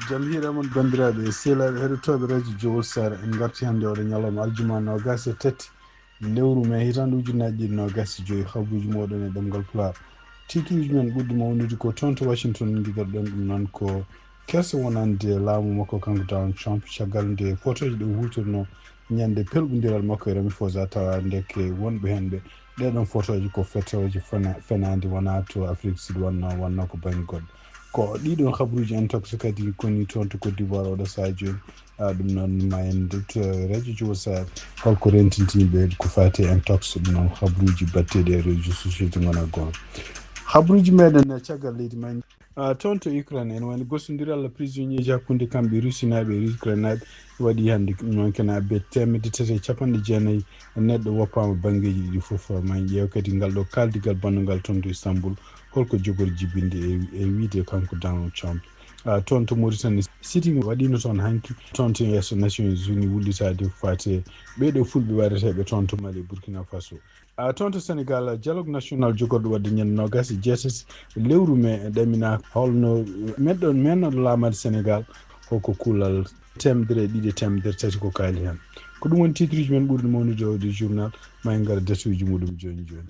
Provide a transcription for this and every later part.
Jamhira mon bandiraɓe sehlaɓe heɗotoɓe radio Jowol Sare en garti hannde oɗo ñalawma aljuma nogas e tati lewru mai hitande ujunnaje ɗiɗi nogas e joyi habuji moɗon e ɗemgal Pulaar tituluji men ɓurɗi mawnude ko toon to Washington giɗorɗen ɗum noon ko kersa wonande laamu makko kanko Donald Trump caggal nde photoji ɗe hutorno ñande pelɓodiral makko e Ramaphosa tawa ndeke wonɓe hen ɓe ɗeɗon photoji ko photoji fenade wona to Afrique Sud wonno ko banggue goɗɗo ko ɗiɗon habaruji intox kadi koni toon to Côte d'Ivoire oɗo saha joni ɗum noon ma en dutto radio Jowol Sare holko rentintiniɓe ko fati intox ɗum noon habaruji batteɗi e réseau société gona goon habaruji meɗen caggal leydi men toon to Ukraine en woni gosodiral prisonnier ji hakkude kamɓe russinaɓe e Ukraine naɓe waɗi hannde noon kena be temedde tati e capanɗe jeenayyi neɗɗo woppama banggueji ɗiɗi foof ma ƴeew kadi ngal ɗo kaldigal bannugal toon to Istanbul holko jogori jibinde e wiide kanko Donald Trump toon to Mauritanie sitting waɗino toon hanki toon to yesso Nations Unies wullitade fati ɓeɗo fulɓe waɗeteɓe toon to Mali Burkina Faso toon to Sénégal dialogue national jogorɗo wadde ñande nogas e jeetati lewru me ɗamina holno mennoɗo laamade Sénégal holko kuulal temedere ɗiɗi temedere tati ko kaali hen ko ɗum woni titruji men ɓurɗo mawnude o de journal ma en gara datuji muɗum joni joni.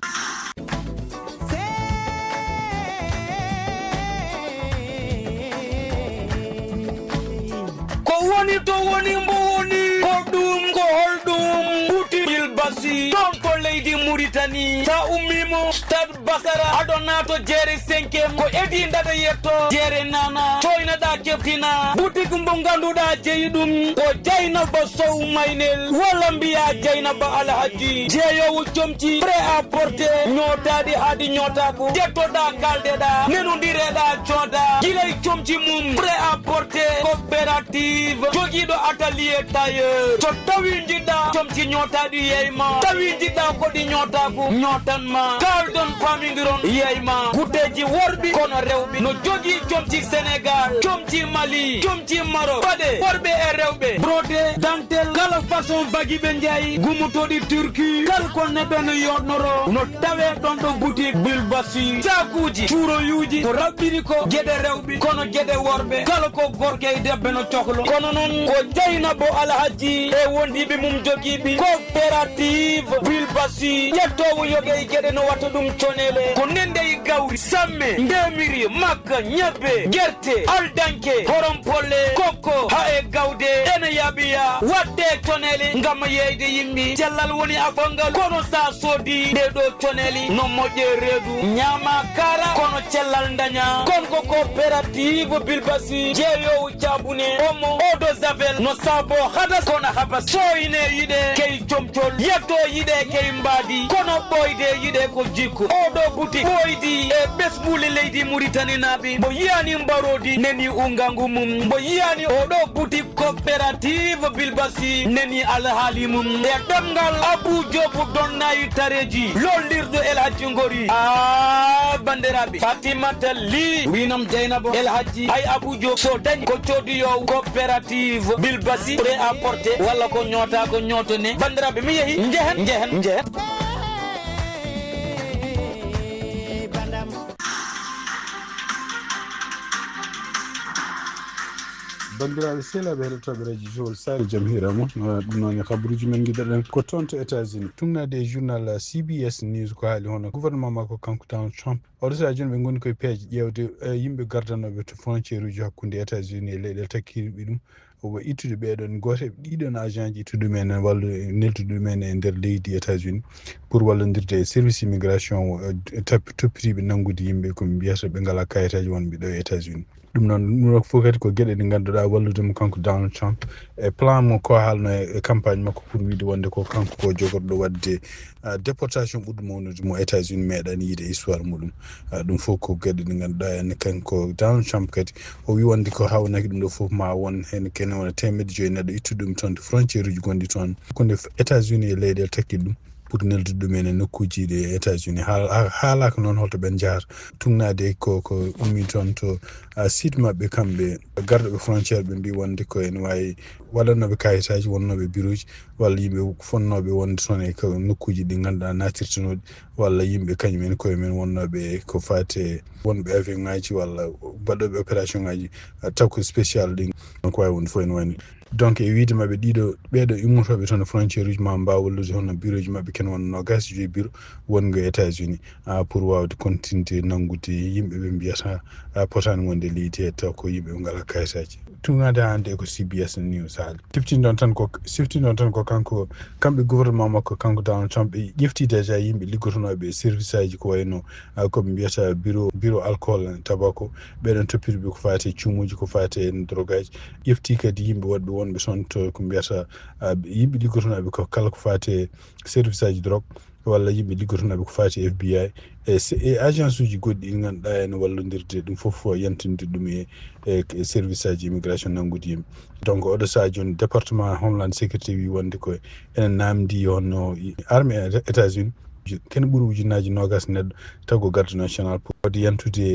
Woni to woni mbo woni ko ɗum ko holɗum ɓuti bilbasi toon to leydi Mauritanie sa ummimo stade Basara aɗo nato jeere 5e ko edi dada yetto jeere nana coynaɗa keftina boutique mbo ganduɗa jeeyi ɗum ko Dieynaba Sow Maynel walla mbiya Dieynaba Alhaji jeeyowo comci prêt à porter ñootadi haadi ñootako jettoɗa kaldeɗa nenodireɗa cooda guilay comci mum prêt à porter coopérative jogiiɗo atelier tailleur so tawi jiɗɗa comci ñootaɗi yeyma tawi jiɗɗa koɗi ñootako ñootanma kaldon famodiron yeyma gudeji worɓi kono rewɓe no jogii comci Sénégal comci Mali comci Maroc paɗe worɓe e rewɓe brodé dantel kala façon bagi ɓe jeeyi gumutoɗi Turquie kala ko neɗɗo no yotnoro no tawe ɗon ɗo boutique bilbasi sakuji cuuroyuji to raɓɓini ko gueɗe rewɓe kono gueɗe worɓe kala ko gorko e debbe no cohlo kono noon ko Dieynaba Alhaji e wondiɓe mum jogiiɓe coopérative bilbasi ƴettowo yoge e gueɗe no watta ɗum conele ko nende e gawri samme ndemiri makka ñebbe guerte aldanke horonpolle kokko ha e gawde ene yaaɓiya wadde conele ngam yeyde yimɓe cellal woni afangal kono sa soodi nde ɗo coneli no moƴƴe reedu ñaama kara kono cellal daña kon ko coopérative bilbasi jeeyowo cabune omo odo javel no sabo hada kono habas soyne yiɗe key comcol yetto yiɗe key mbaadi kono ɓoyde yiɗe ko jikku oɗo boutique ɓoydi e ɓesɓule leydi Mauritanie naaɓe mbo yiyani mbarodi neni ungangu mum mbo yiyani oɗo boutique coopérative bilbasi neni alhaali mum e ɗemgal Abou Diobu donnayi tareji lollirdo El Hadji Ngori bandiraɓe Fatimata Ly winam Dieynaba El Hadji hay Abou Diob so dañi ko coodiyowo coopérative bilbasi prêt à porter walla ko ñoota ko ñootone bandiraɓe mi yeehi jehen bandiraɓe sehlaɓe heɗotoɓe radio Jowol Sare jaam hirama ɗum noon e habaruji men guiɗoɗen ko toon to États-Unis tumnade e journal CBS News ko haali hono gouvernement makko kanko Donald Trump oɗo saha joni ɓe goni koye peeje ƴewde yimɓe gardanoɓe to frontiére uji hakkude États-Unis e leyɗele takkiriɓe ɗum obo ittude ɓeɗon goto ɗiɗon agent ji ittude men walla neltude men e nder leydi États-Unis pour wallodirde e service immigration toppitiɓe nanggude yimɓe koɓe mbiyata ɓe ngala kayitaji wonɓe ɗo e États-Unis ɗum noon ɗum fof kadi ko gueɗe ɗe ganduɗa walludemo kanko Donald Trump e plan mo ko haalno e campagne makko pour wiide wonde ko kanko ko jogorɗo wadde déportation ɓurɗo mawnude mo États-Unis meeɗani yiide histoire muɗum ɗum fof ko gueɗe ɗe ganduɗa enne kanko Donald Trump kadi o wi wonde ko hawnaki ɗum ɗo fof ma won hen kene wona temedde joyyi neɗɗo ittude ɗum toon to frontiére uji gonɗi toon konde États-Unis e leyɗele takkiɗe ɗum pour neldude ɗumen e nokkuji ɗi États-Unis haalaka noon holto ɓen jahata tugnade ko ummi toon to site maɓɓe kamɓe garɗoɓe frontiére ɓe mbi wonde ko ene wawi waɗannoɓe kayitaji wonnoɓe bureau ji walla yimɓe fonnoɓe wonde toon e ko nokkuji ɗi ganduɗa natirtanoɗi walla yimɓe kañumen koye men wonnoɓe ko fate wonɓe avion ngaji walla baɗoɓe opération ngaji taw ko spécial ɗi ko wawi wonde fof ene wayno donc e wiide maɓɓe ɓeɗo immotoɓe toon e frontiére uji ma mbawa wallude hono bureau ji maɓɓe ken wonno 24 bureau wongo e États-Unis pour wawde continude nanggude yimɓe ɓe mbiyata potani wonde leydi he taw ko yimɓe ɓe ngala kayitaji tugade hande ko CBS News haali siftindon tan ko kanko kamɓe gouvernement makko kanko Donald Trump ɓe ƴefti déjà yimɓe liggotonoɓe service aji ko wayno koɓe mbiyata bureau alcool tobacco ɓeɗon toppitiɓe ko fati cuumuji ko fati drogue aji ƴefti kadi yimɓe wonɓe toon to ko mbiyata yimɓe liggotonoɓe ko kala ko fati service aji drogue walla yimɓe liggotonoɓe ko fati FBI e agence uji goɗɗi ɗi ganduɗa ene wallodirde ɗum foof yantinde ɗum e service aji immigration nanggude yimɓe donc oɗo saaha joni département homeland sécurité wi wonde ko enen namdi honno armée États-Unis ken ɓuuri ujunnaji 20 neɗɗo taw ko garde national pour wade yantude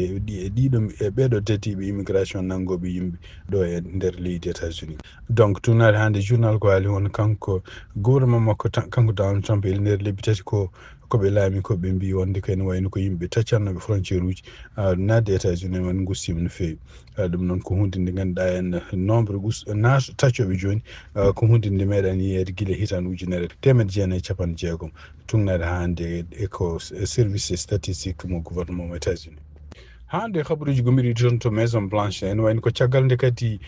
ɗiɗo ɓeɗo dediɓe immigration nangoɓe yimɓe ɗo e nder leydi États-Unis donc tunade hande journal ko haali won kanko gouvernement makko kanko Donald Trump e nder lebbi tati koɓe laami ko ɓe mbi wonde ko ene wayno ko yimɓe taccannoɓe frontiére uji nadde États-Unis man gustima no fewi ɗum noon ko hunde nde ganduɗa en nombre taccoɓe joni ko hunde nde meeɗani yiyede guila hitan ujunere 1960 tugnade hande eko service statistique mo gouvernement mo États-Unis hande habaruji gomiri toon to Maison Blanche en wayno ko caggal nde kadi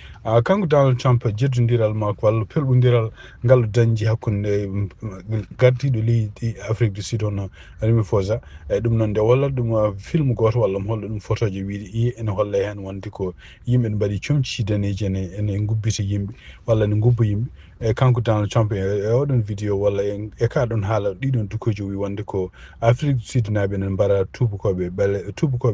kanko Donald Trump jeddodiral makko walla pelɓodiral ngal dañji hakkude gardiɗo leydi Afrique du Sud hono Ramaphosa ɗum noon nde wallat ɗum film goto walla mo holla ɗum photoje wiide ene holla hen wonde ko yimɓe ne mbaɗi comci daneji ene gubbita yimɓe walla ne gubba yimɓe e kanko Donald Trump e oɗon vidéo walla e ka ɗon haala ɗiɗon dukkoji wi wonde ko Afrique du Sud naɓe ene mbara tubakoɓe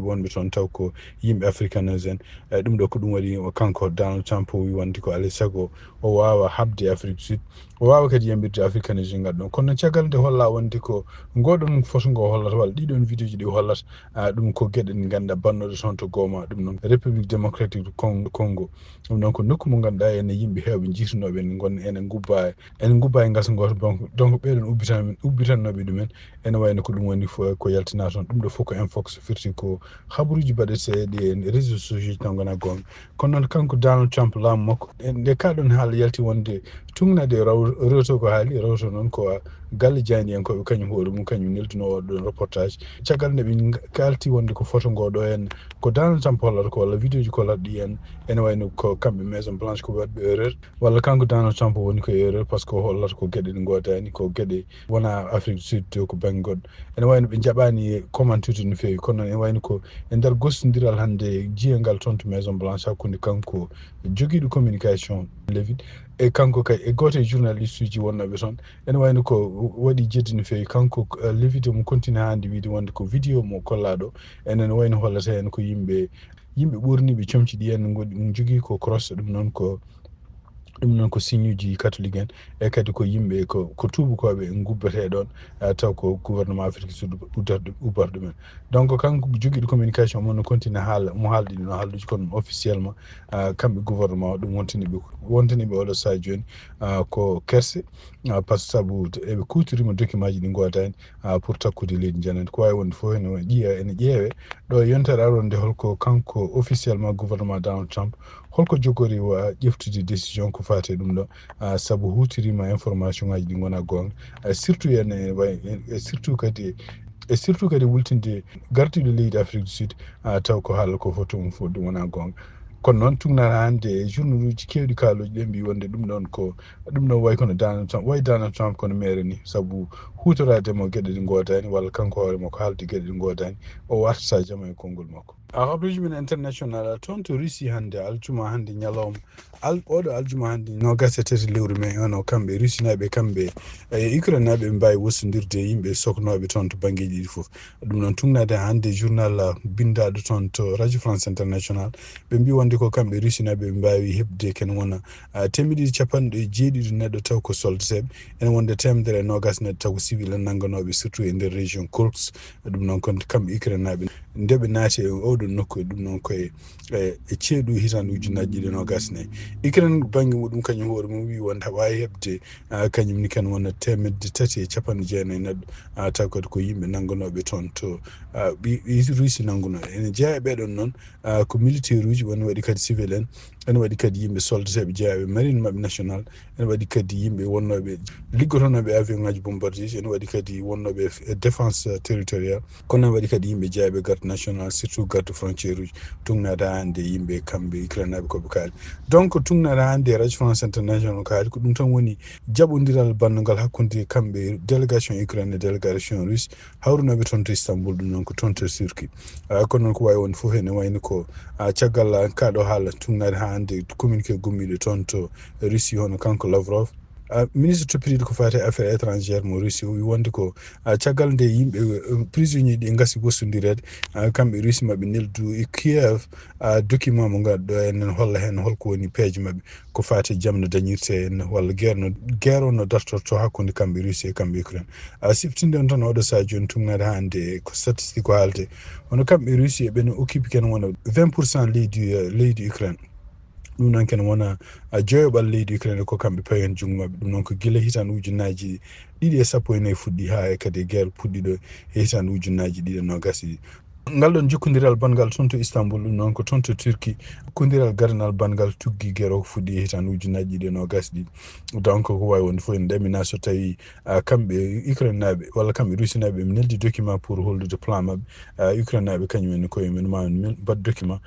wonɓe toon taw ko yimɓe africanos en ɗum ɗo ko ɗum waɗi kanko Donald Trump wi wonde ko alay saago o wawa habde Afrique du Sud o wawa kadi yambirde africanos en gaɗɗon kono caggal nde holla wonde ko ngoɗon photo ngo hollata walla ɗiɗon vidéo ji ɗi hollata ɗum ko gueɗe ɗe ganduɗa bannoɗe toon to gooma ɗum noon république démocratique du Congo ɗum noon ko nokku mo ganduɗa ene yimɓe hewɓe jiitunoɓe ene gubba e gasa goto donc ɓeɗon ubbitannoɓe ɗumen ene wayno ko ɗum woni ko yaltina toon ɗum ɗo fof ko infox firti ko habaruji baɗeteɗi e réseaux sociaux tan gona gonga kono noon kanko Donald Trump laamu makko nde kaɗon haala yalti wonde tugnade rewto ko haali rewto noon ko galle jani en koɓe kañum hoore mum kañum nelduno ɗon reportage caggal nde ɓe kalti wonde ko photo ngo ɗo en ko Donald Trump hollata ko walla vidéo ji kollata ɗi en ene wayno ko kamɓe Maison Blanche ko waɗɓe erreur walla kanko Donald Trump woni ko erreur par ce que hollata ko gueɗe ɗe godani ko gueɗe wona Afrique du Sud to ko banggue goɗɗo ene wayno ɓe jaɓani commentude no fewi kono ene wayno ko e nder gostodiral hande jiyangal toon to Maison Blanche hakkude kanko joguiɗo communication Levitt e kanko kay e goto e journaliste uji wonnoɓe toon ene wayno ko waɗi jeddi no fewi kanko Levitt mo continue hande wiide wonde ko vidéo mo kollaɗo enen wayno hollata hen ko yimɓe ɓurniɓe comci ɗi en goɗɗi jogui ko cross ɗum noon ko signe uji catholique en e kadi ko yimɓe ko tubakoɓe gubbete ɗon taw ko gouvernement Afrique Sud ubbata ɗumen donc kanko joguiɗo communication mo no continue mo haalɗi ɗino haalduji kono officiellement kamɓe gouvernement ɗum wontaniɓe oɗo saaha joni ko kerse par ce que saabu eɓe kutorima document ji ɗi godani pour takkude leydi janandi ko wawi wonde foof ene ƴeewe ɗo yontere aronde holko kanko officiellement gouvernement Donald Trump holko jogori wa ƴeftude décision ko fate ɗum ɗo saabu hutorima information ngaji ɗi gona gonga surtout surtout kadi wultinde gardiɗo leydi Afrique du Sud taw ko haala ko fof ɗum fof ɗum wona gonga kono noon tugnata hande journal uji kewɗi kaaloji ɗe mbi wonde ɗum ɗon way kono Donald Trump kono mere ni saabu hutorademo gueɗe ɗe godani walla kanko hoorema ko haalde gueɗe ɗe godani o wartata jaama e konngol makko Arabism international tonto risi hande aljuma hande nyalom al odo aljuma hande no gasete lewru me ono kambe risi nabe kambe ikra nabe mbay wosundirde yimbe soknobe tonto bangeji fof dum non tungnade hande journal binda do tonto radio france international be mbi wonde ko kambe risi nabe mbawi hebde ken wona temidi capande jeedi neddo taw ko soldse en wonde temdere no gasne taw civil nanganobe surtout e der region Kurks dum non kon kambe ikra nabe ndebe naati oɗon nokku ɗum noon koye e ceeɗu hitande ujunaji ɗi no gasne ikran bange muɗum kañum hoore mum wi wonde wawi hebde kañum ni ken wona temedde tati e capanɗe jeenayyi neɗɗo taw kadi ko yimɓe nangganoɓe toon to ɓi ruusi nangguno ene jeeya e ɓeɗon noon ko militaire uji woni waɗi kadi civil en ene waɗi kadi yimɓe soldateɓe jeeyaɓe marine mabɓe national ene waɗi kadi yimɓe wonnoɓe liggotonoɓe avion ngaji bombardie ene waɗi kadi wonnoɓe défense territorial kono ene waɗi kadi yimɓe jeeyaɓe garde national surtout garde frontiére uji tungnade hande yimɓe kamɓe ukrainaɓe koɓe kaali donc tungnade hande radio france international kaali ko ɗum tan woni jaɓodiral bannogal hakkude kamɓe délégation ukraine e délégation russe hawrunoɓe toon to istanbul ɗum noon ko toon to turki kono noon ko wawi wonde foof ene wayno ko caggal kaɗo haala tungnade hande communiqué gummiɗo toon to russie hono kanko Lavrov ministre toppitiɗo ko fati affaire étrangére mo russie o wi wonde ko caggal nde yimɓe prisonnier ɗi gasi wosodirede kamɓe russie mabɓe neldu e Kiev document mo ganduɗo enen holla hen holko woni peeje mabɓe ko fati jaam no dañirte en walla guerre o no dartorto hakkude kamɓe russie e kamɓe ukraine siftinde on tan oɗo saha joni tungnade hande ko statistique ko haalte hono kamɓe russie ɓene occupe ken wona 20% leydi ukraine ɗum noon ken wona joyoɓal leydi ukraine ko kamɓe pawi hen junngo mabɓe ɗum noon ko guila hitande ujunnaji 2.14 fuɗɗi ha kadi guerre puɗɗiɗo e hitande ujunnaji 2.20 ngal ɗon jokkodiral bangal toon to istanbul ɗum noon ko toon to turki jokkodiral gadanal bangal tuggi guerre o ko fuɗɗi e hitande ujunnaji 2.20 donc ko wawi wonde fof en ɗamina so tawi kamɓe ukraine naɓe walla kamɓe russie naɓe ɓe neldi document pour hollude plan mabɓe ukraine naɓe kañumen koyemen ma mbad document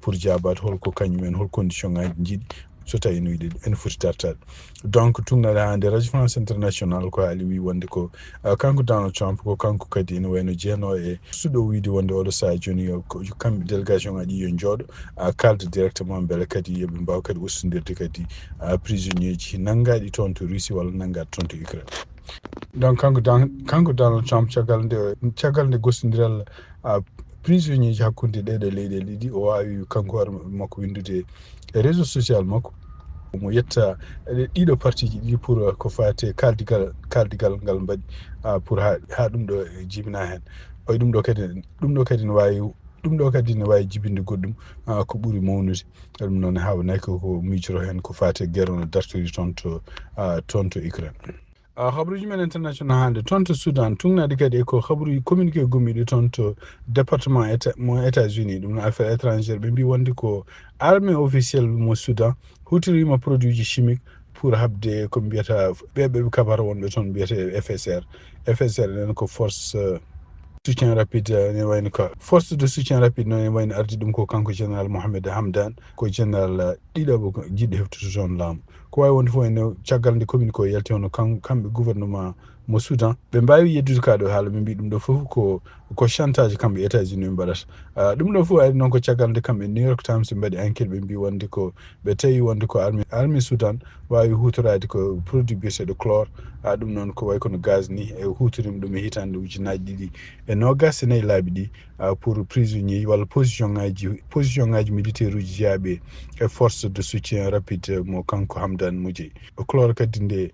pour jabade holko kañumen hol condition ngaji jiiɗi so tawi no yiɗi ene foti tartade donc tungnade hande radio france international ko haali wi wonde ko kanko Donald Trump ko kanko kadi ene wayno jeeno e suɗo wiide wonde oɗo saha joni kamɓe délégation ngaji yo jooɗo kalde directement beele kadi yoɓe mbaw kadi ustodirde kadi prisonnier ji nanggaɗi toon to russie walla nanggaɗi toon to ukraine donc kanko Donald Trump caggal nde gostodiral prisonnier ji hakkude ɗeɗe leyɗele ɗiɗi o wawi kanko hoore makko windude e réseau social makko mo yetta ɗiɗo partiji ɗi pour ko fate kaldigal ngal mbaɗi pour ha ɗum ɗo jibina hen oy ɗum ɗo kadi ne wawi jibinde goɗɗum ko ɓuuri mawnude ɗum noon hawnaki ko miijoro hen ko fate guerre no dartori toon to ukraine habruji men international hande toon to soudan tungnade kadi ko habru communiqué gommiɗo toon to département mo états-unis ɗum no affaire étrangére ɓe mbi wonde ko armée officielle mo soudan hutorima produit ji chimique pour habde ko mbiyata ɓeɓe kabara wonɓe toon mbiyete fsr nen ko force soutien rapide ne wayno ko force de soutien rapide noon ne wayno ardi ɗum ko kanko général Mohamed Hamdan ko général ɗiɗoɓe ko jiɗɗo heftude toon laamu ko wawi wonde fof ene caggal nde communiqué o yalti hono kamɓe gouvernement mo soudan ɓe mbawi yeddude kaɗo haala ɓe mbi ɗum ɗo foof ko chantage kamɓe états-unis ɓe mbaɗata ɗum ɗo fof ari noon ko caggal nde kamɓe New York Times ɓe mbaɗi enquête ɓe mbi wonde ko ɓe tawi wonde ko armée soudan wawi hutorade ko produit biyeteɗo chlore ɗum noon ko way kono gaz ni e hutorima ɗum e hitande ujunnaji ɗiɗi e 24 laabi ɗi pour prisonnier walla position ngaji militaire uji jeeyaɓe e force de soutien rapide mo kanko Hamdan mo jeeyi chlore kadi nde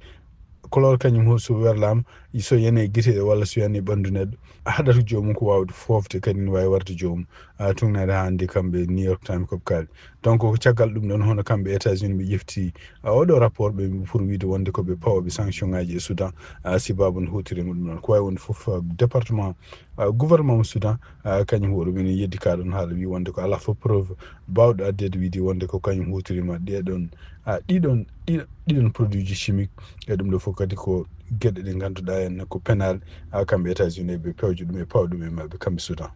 chlore kañum so werlama so yene guite walla so yani ɓandu neɗɗo haɗata jomum ko wawde fofde kadi ne wawi warde jomum tungnade hande kamɓe New York Times koɓe kaali donc ko caggal ɗum ɗon hono kamɓe états-unis ɓe ƴefti oɗo rapport ɓe pour wiide wonde koɓe pawaɓe sanction ngaji e soudan sibabu no hutorima ɗum ɗon ko wawi wonde foof département gouvernement mo soudan kañum hoɗo minen yeddi kaɗon haala wi wonde ko ala fof preuve bawɗo addede wiide wonde ko kañum hutorima ɗiɗon produit ji chimique e ɗum ɗo fof kadi ko gueɗe ɗe ganduɗa en ko pénal kamɓe états-unis ɓe pewje ɗum e pawɗum e mabɓe kamɓe soudan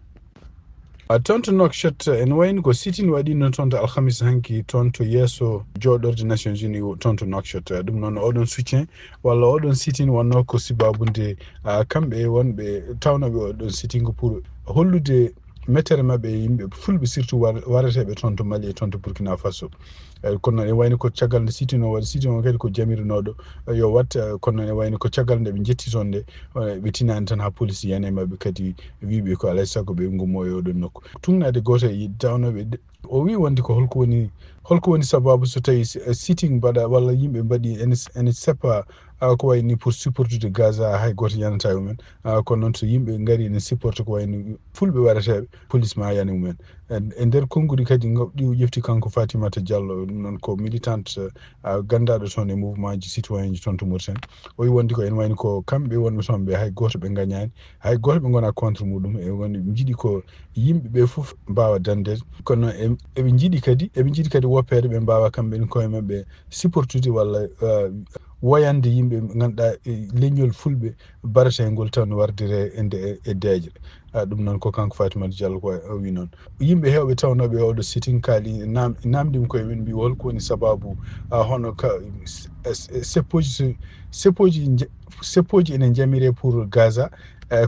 toon to Nouakchott ene wayno ko sitini waɗino toon to alhamis hanki toon to yeeso joɗorde nations unis toon to Nouakchott ɗum noon oɗon soutien walla oɗon sitini wonno ko sibabunde kamɓe wonɓe tawnoɓe oɗon sitingo pour hollude mettere maɓɓe yimɓe fulɓe surtout warateɓe toon to Mali e toon to Burkina Faso kono noon e wayno ko caggal nde sitino waɗa sitino kadi ko jamirinoɗo yo wat kono noon e wayno ko caggal nde ɓe jetti toon nde ɓe tinani tan ha police yiyane mabɓe kadi wiɓe ko alay saago ɓe gummo e oɗon nokku tugnade goto e tawnoɓe o wi wonde ko holko woni sababu so tawi sitting mbaɗa walla yimɓe mbaɗi ene seppa ko wayni pour supportude Gaza hay goto yanata e mumen kono noon so yimɓe gaari ne supporte ko wayno fulɓe waɗateɓe police ma yana mumen e nder konngudi kadi ɗi ƴefti kanko Fatimata Diallo ɗum noon ko militante gandaɗo toon e mouvement ji citoyen ji toon to Mauritanie o wi wonde ko ene wayno ko kamɓe wonɓe toon ɓe hay goto ɓe gañani hay goto ɓe gona contre muɗum e woni jiiɗi ko yimɓeɓe foof mbawa dandede kono eɓe jiiɗi kadi woppede ɓe mbawa kamɓe koye mabɓe supportude walla woyande yimɓe ganduɗa leñol fulɓe baratengol tan wardire e deeƴre ɗum noon ko kanko Fatimata Diallo ko wi noon yimɓe hewɓe tawnoɓe oɗo sitting kaali namdimi koye min mbi holko woni sababu hono seppoji ene jamire pour Gaza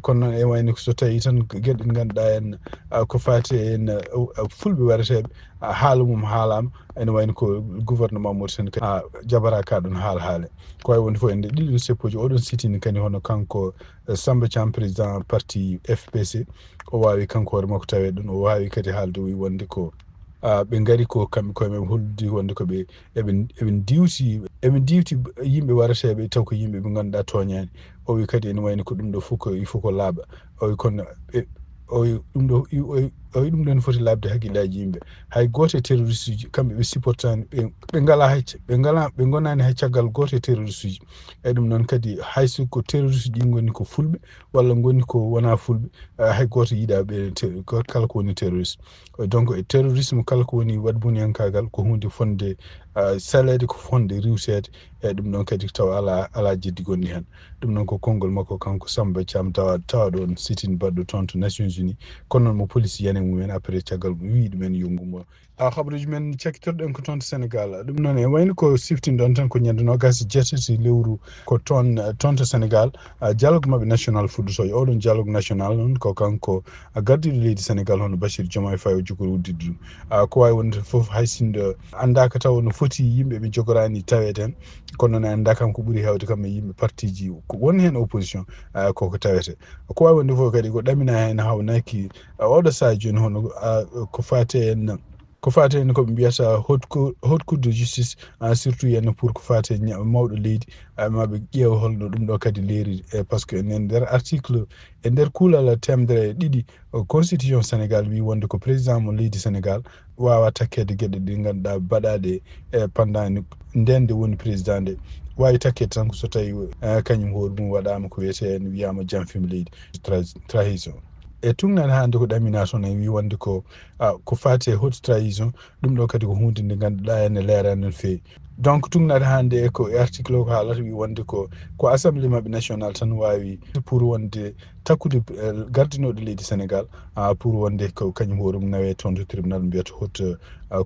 kono noon e wayno so tawi tan gueɗe ɗe ganduɗa en ko fati en fulɓe waɗateɓe haala mum haalama ene wayno ko gouvernement Mauritanie jabara ka ɗon haale ko way wonde fof ende ɗiɗon seppoji oɗon sitini kadi hono kanko Samba Thiam président parti FPC o wawi kanko hoore makko tawe ɗon o wawi kadi haalde wi wonde ko ɓe gaari ko kamɓe koye men holdi wonde ko eɓe diwti yimɓe warateɓe taw ko yimɓe ɓe ganduɗa toñani o wi kadi ene wayno ko ɗum ɗo fof il faut ko laaɓa o wi kono o wi ɗum ɗo ne foti labde haqqillaji yimɓe hay goto e terroriste uji kamɓe ɓe supportani ɓe ngala hecce ɓe gonani hay caggal goto e terroriste uji e ɗum noon kadi hayso ko terroriste ɗi gonni ko fulɓe walla gonni ko wona fulɓe hay goto yiiɗa ɓe kala ko woni terroriste donc e terrorisme kala ko woni wadbuniyankagal ko hunde fonde salede ko fonde riwsede e ɗum ɗon kadi tawa ala jeddi gonni hen ɗum noon ko konngol makko kanko Samba Thiam tawa ɗon sitine baɗɗo toon to Nations Unies kono noon mo police yane mumen après caggal wi ɗumen yo gummo habaruji men cakkitorɗen ko toon to Sénégal ɗum noon e wayno ko siftini ɗon tan ko ñande nogas jeetati lewru ko toon to Sénégal dialogue mabɓe national fuddoto oɗon dialogue national noon ko kanko gardiɗo leydi Sénégal hono Bassirou Diomaye Faye o jogori uddide ɗum ko wawi wonde foof haysindo andaka taw no foti yimɓe ɓe jogorani tawede hen kono noon anda kam ko ɓuuri hewde kam e yimɓe parti ji woni hen opposition koko tawete ko wawi wonde fof kadi ko ɗamina hen hawnaki oɗo saha joni hono ko fate en koɓe mbiyata haute cour de justice surtout yenno pour ko fate mawɗo leydi maɓe ƴeewa holno ɗum ɗo kadi leeri par ce que enen nder article e nder kuulal temedere ɗiɗi constitution Sénégal wi wonde ko président mo leydi Sénégal wawa takkede gueɗe ɗe ganduɗa baɗaɗe pendant ndende woni président nde wawi takkede tan ko so tawi kañum hoore mum waɗama ko wiyete en wiyama janfima leydi trahison e tugnani hande ko ɗamina toon e wi wonde ko fate haute trahison ɗum ɗo kadi ko hunde nde ganduɗa ene leerani no fewi donc tugnade hande ko article o ko haalata wi wonde ko assemblée mabɓe national tan wawi pour wonde takkude gardinoɗo leydi Sénégal pour wonde ko kañum hoore mum nawe toon to tribunal mbiyata haute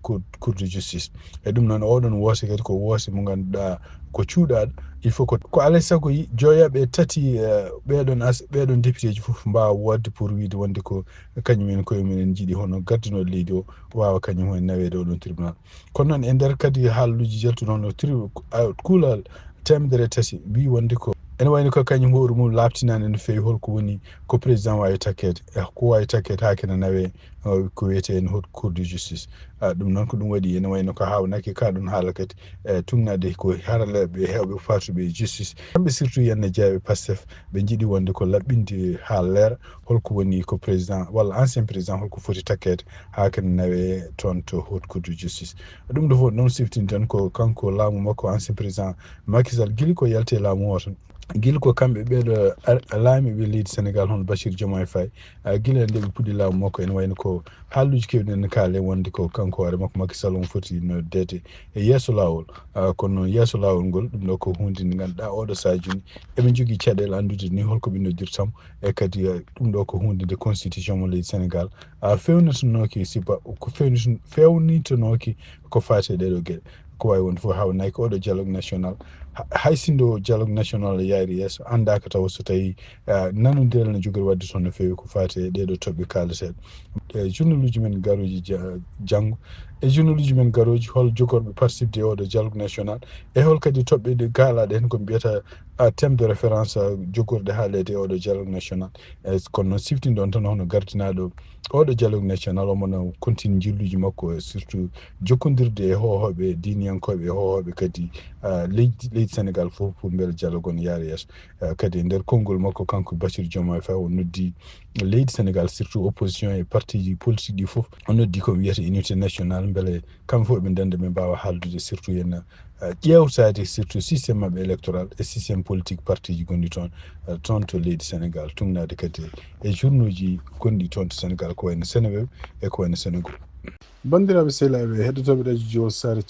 cour de justice e ɗum noon oɗon woose kadi ko woose mo ganduɗa ko cuuɗaɗo il faut ko alay saago joyaɓe tati ɓeɗon député ji foof mbawa wodde pour wiide wonde ko kañumen koye mumen jiiɗi hono gardinoɗo leydi o wawa kañum hen nawede oɗon tribunal kono noon e nder kadi haaluji jaltuɗon no kuulal temedere tati wi wonde ko ene wayno ko kañum hoore mum labtinani no fewi holko woni ko président wawi takkede ko wawi takkede ha kene nawe ko wiyete en haute cour de justice ɗum noon ko ɗum waɗi ene wayno ko hawnaki ka ɗum haala kadi tugnade ko haraleɓe hewɓe fatuɓe justice kamɓe surtout yenne jeeyaɓe Pastef ɓe jiiɗi wonde ko laɓɓinde ha leera holko woni ko président walla ancien président holko foti takkede ha kene nawe toon to haute cour de justice ɗum ɗo fof noon siftini tan ko kanko laamu makko ancien président Macky Sall guili ko yalte laamu o tan guila ko kamɓe ɓeɗo laamiɓe leydi Sénégal hono Bassirou Diomaye Faye guila nde ɓe puɗɗi laamu makko ene wayno ko haalluji kewɗi ene kaale wonde ko kanko hoore makko Macky Sall on foti no deete e yeeso lawol kono noon yeeso lawol ngol ɗum ɗo ko hunde nde ganduɗa oɗo saha joni eɓe jogui caɗele andude ni holko ɓe noddirtamo e kadi ɗum ɗo ko hunde nde constitution mo leydi Sénégal fewnitanoki ko fewnitanoki ko fate ɗeɗo gueɗe ko wawi wonde fof hawnaki oɗo dialogue national haysindo dialogue national yaari yeeso andaka taw so tawi nanodiral ne jogori wadde toon no feewi ko fati e ɗeɗo toɓɓe kaalateɗe journal uji men garoji janggo e journal uji men garoji hol jogorɓe participde e oɗo dialogue national e hol kadi toɓɓe ɗe gaalaɗe hen koɓe mbiyata thème de référence jogorɗe haalede e oɗo dialogue national kono noon siftin ɗon tan hono gardinaɗo oɗo dialogue national omono continue jilluji makko surtout jokkodirde e hohoɓe diniyankoɓe e hohoɓe kadi leydi sénégal fof pour beele dialogue on yaara yeeso kadi e nder konngol makko kanko Bassirou Diomaye Faye o noddi leydi sénégal surtout opposition e parti ji politique ɗi fof o noddi ko wiyata unité nationale beele kamɓe fof ɓe ndenda ɓe mbawa haaldude surtout henna ƴewtade surtout systéme mabɓe électoral e systéme politique parti ji gonɗi toon to leydi sénégal tumnade kadi e journaux ji gonɗi toon to sénégal ko wayno Seneweb e ko wayno Sénégal. bandiraɓe sehlaɓe heɗotoɓe radio Jowol Sare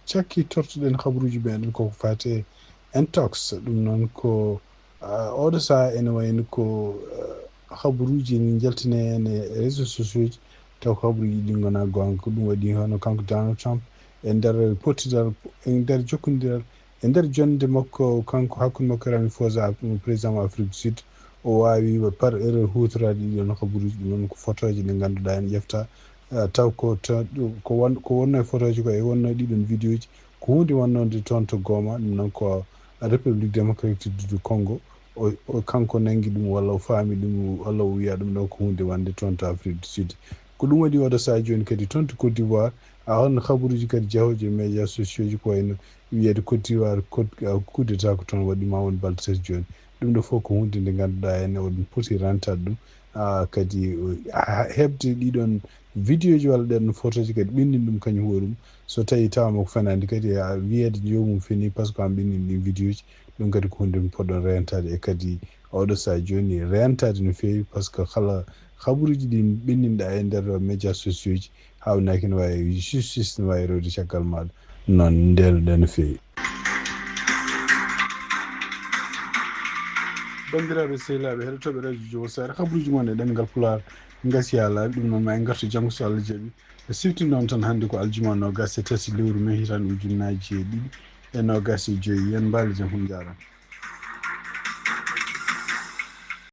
cakkitortoɗen habaruji meɗen koko fate intox ɗum noon ko oɗo saha ene wayno ko habaruji ne jaltine hen e réseaux sociaux ji taw ko habaruji ɗi gona gonga ko ɗum waɗi hono kanko Donald Trump e nder pottiral e nder jokkodiral e nder jonde makko kanko hakkude makko Ramaphosa président mo Afrique du Sud o wawi par erreur hutorade ɗiɗon habaruji ɗum noon ko photoji ɗe ganduɗa en ƴefta taw ko wonno e photoji ko e wonno ɗiɗon vidéo ji ko hunde wonnode toon to gooma ɗum noon ko république démocratique du Congo o kanko nangi ɗum walla o faami ɗum walla o wiya ɗum ɗon ko hunde wande toon to Afrique du Sud ko ɗum waɗi oɗo saha joni kadi toon to Côte d'Ivoire holno habaruji kadi jahoji e médias sociaux ji ko wayno wiyede Côte d'Ivoire coup d'état ko toon waɗima woni balɗe tati joni ɗum ɗo fof ko hunde nde ganduɗa henne oɗon poti rentade ɗum kadi hebde ɗiɗon vidéo ji walla ɗen photo ji kadi ɓinndin ɗum kañum hoɗum so tawi tawama ko fenade kadi wiyede jomum fini par ce que an ɓinndin ɗin vidéo ji ɗum kadi ko hunde poɗɗon rentade e kadi oɗo saha joni rentade no fewi par ce que kala habaruji ɗi ɓinninɗa e nder médias sociaux ji hawnaki no wawi justice no wawi rewde caggal maɗa noon ndenuɗe no fewi. bandiraɓe sehlaɓe heɗotoɓe radio Jowol Sare habaruji moon e ɗemgal Pulaar gasi ha laaɓi ɗum noon ma en gartu janggo so Allah jaaɓi siftin noon tan hannde ko aljuma nogas e tati lewru mai hitande ujunnaje e ɗiɗi e nogas e joyyi yen mbaali jaam hon jarama.